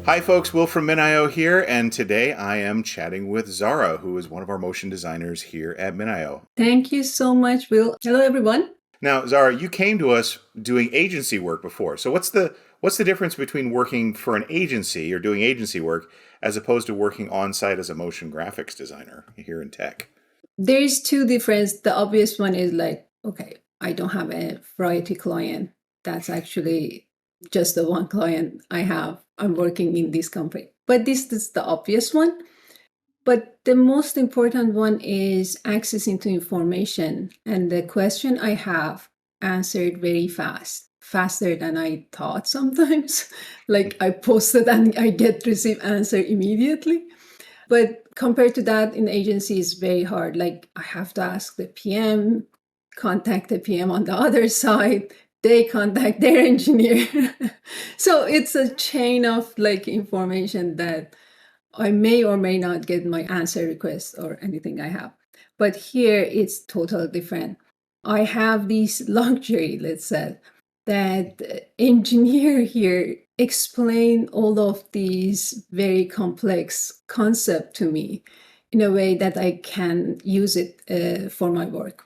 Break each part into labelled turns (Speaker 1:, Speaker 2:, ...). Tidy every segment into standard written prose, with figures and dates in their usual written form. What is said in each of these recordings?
Speaker 1: Hi, folks. Will from MinIO here, and today I am chatting with Zahra, who is one of our motion designers here at MinIO.
Speaker 2: Thank you so much, Will. Hello, everyone.
Speaker 1: Now, Zahra, you came to us doing agency work before. So, what's the difference between working for an agency or doing agency work as opposed to working on site as a motion graphics designer here in tech?
Speaker 2: There's two differences. The obvious one is like, okay, I don't have a variety client. That's actually just the one client I have. I'm working in this company. But this is the obvious one. But the most important one is accessing to information. And the question I have answered very fast, faster than I thought sometimes. Like I posted and I get receive answer immediately. But compared to that, in agency is very hard. Like I have to ask the PM, contact the PM on the other side, they contact their engineer. So it's a chain of like information that I may or may not get my answer request or anything I have. But here it's totally different. I have this luxury, let's say, that engineer here explain all of these very complex concept to me in a way that I can use it for my work.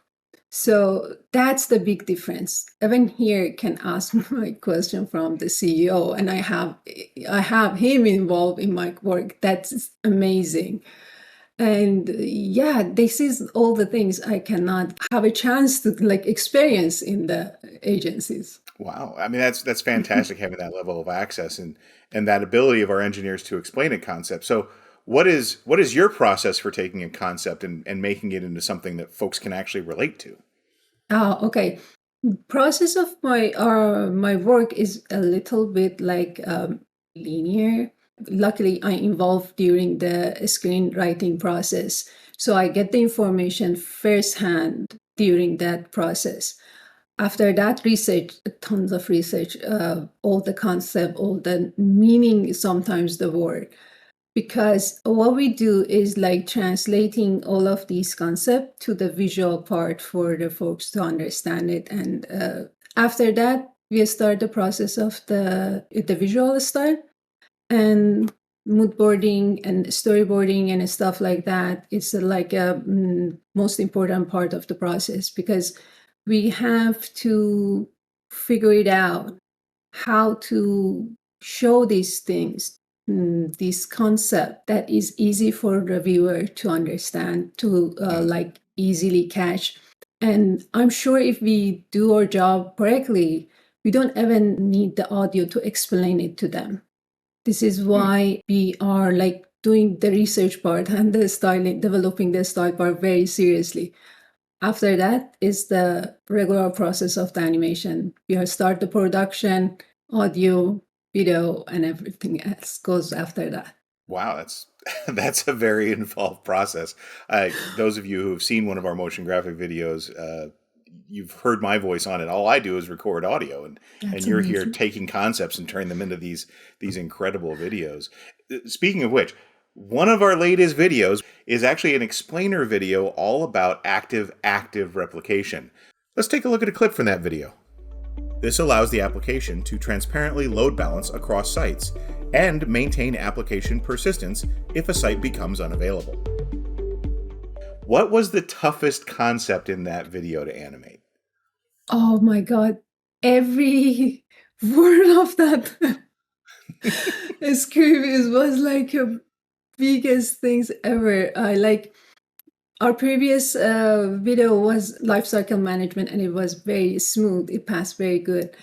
Speaker 2: So that's the big difference. Even here can ask my question from the CEO and I have him involved in my work. That's amazing. And yeah, this is all the things I cannot have a chance to like experience in the agencies.
Speaker 1: Wow, I mean that's fantastic having that level of access and that ability of our engineers to explain a concept. So, what is your process for taking a concept and making it into something that folks can actually relate to?
Speaker 2: Oh, okay. Process of my work is a little bit like linear. Luckily, I involved during the screenwriting process, so I get the information firsthand during that process. After that research, tons of research, all the concept, all the meaning, sometimes the word, because what we do is like translating all of these concepts to the visual part for the folks to understand it. And after that, we start the process of the visual style and mood boarding and storyboarding and stuff like that. It's like a most important part of the process because we have to figure it out how to show these things, this concept that is easy for the viewer to understand, to
Speaker 1: Mm.
Speaker 2: like easily catch. And I'm sure if we do our job correctly, we don't even need the audio to explain it to them. This is
Speaker 1: Mm.
Speaker 2: why we are like doing the research part and the styling, developing the style part very seriously. After that is the regular process of the animation. We start the production, audio, video, and everything else goes after that.
Speaker 1: Wow, that's that's a very involved process. Those of you who have seen one of our motion graphic videos, you've heard my voice on it. All I do is record audio, and
Speaker 2: That's
Speaker 1: you're here
Speaker 2: amazing.
Speaker 1: taking concepts and turning them into these incredible videos. Speaking of which, one of our latest videos is actually an explainer video all about active replication. Let's take a look at a clip from that video. This allows the application to transparently load balance across sites and maintain application persistence if a site becomes unavailable. What was the toughest concept in that video to animate?
Speaker 2: Oh my God. Every word of that script was like a biggest things ever. I like our previous video was lifecycle management and it was very smooth. It passed very good.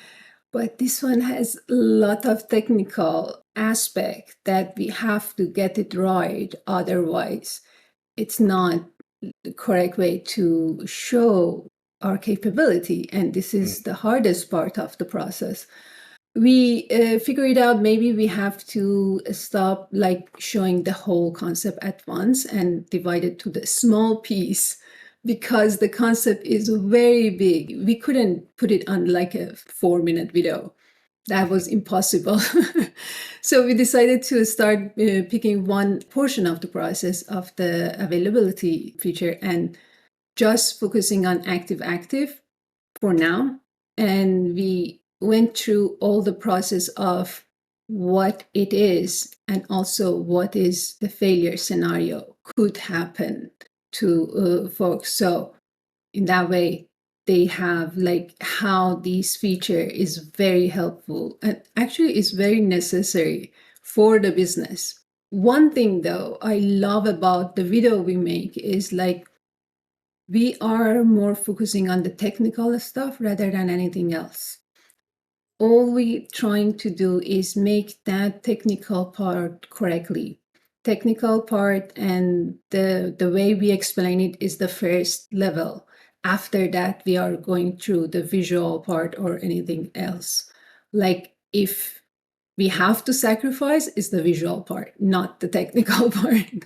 Speaker 2: But this one has a lot of technical aspect that we have to get it right. Otherwise, it's not the correct way to show our capability. And this is the hardest part of the process. We figured out maybe we have to stop like showing the whole concept at once and divide it to the small piece because the concept is very big. We couldn't put it on like a 4-minute video. That was impossible. So we decided to start picking one portion of the process of the availability feature and just focusing on active for now. And we went through all the process of what it is and also what is the failure scenario could happen to folks. So in that way, they have like how this feature is very helpful and actually is very necessary for the business. One thing though I love about the video we make is like we are more focusing on the technical stuff rather than anything else. All we trying to do is make that technical part correctly. Technical part and the way we explain it is the first level. After that, we are going through the visual part or anything else. Like if we have to sacrifice is the visual part, not the technical part.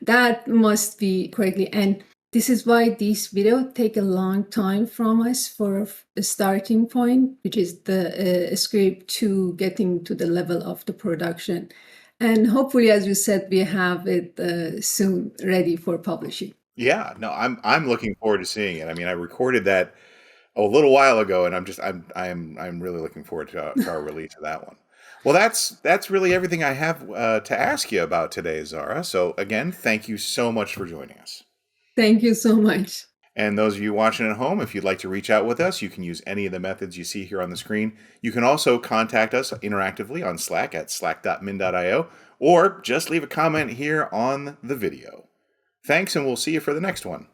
Speaker 2: That must be correctly. And this is why these videos take a long time from us for a starting point, which is the script to getting to the level of the production. And hopefully, as you said, we have it soon ready for publishing.
Speaker 1: Yeah, no, I'm looking forward to seeing it. I mean, I recorded that a little while ago, and I'm really looking forward to our release of that one. Well, that's really everything I have to ask you about today, Zara. So again, thank you so much for joining us.
Speaker 2: Thank you so much.
Speaker 1: And those of you watching at home, if you'd like to reach out with us, you can use any of the methods you see here on the screen. You can also contact us interactively on Slack at slack.min.io, or just leave a comment here on the video. Thanks, and we'll see you for the next one.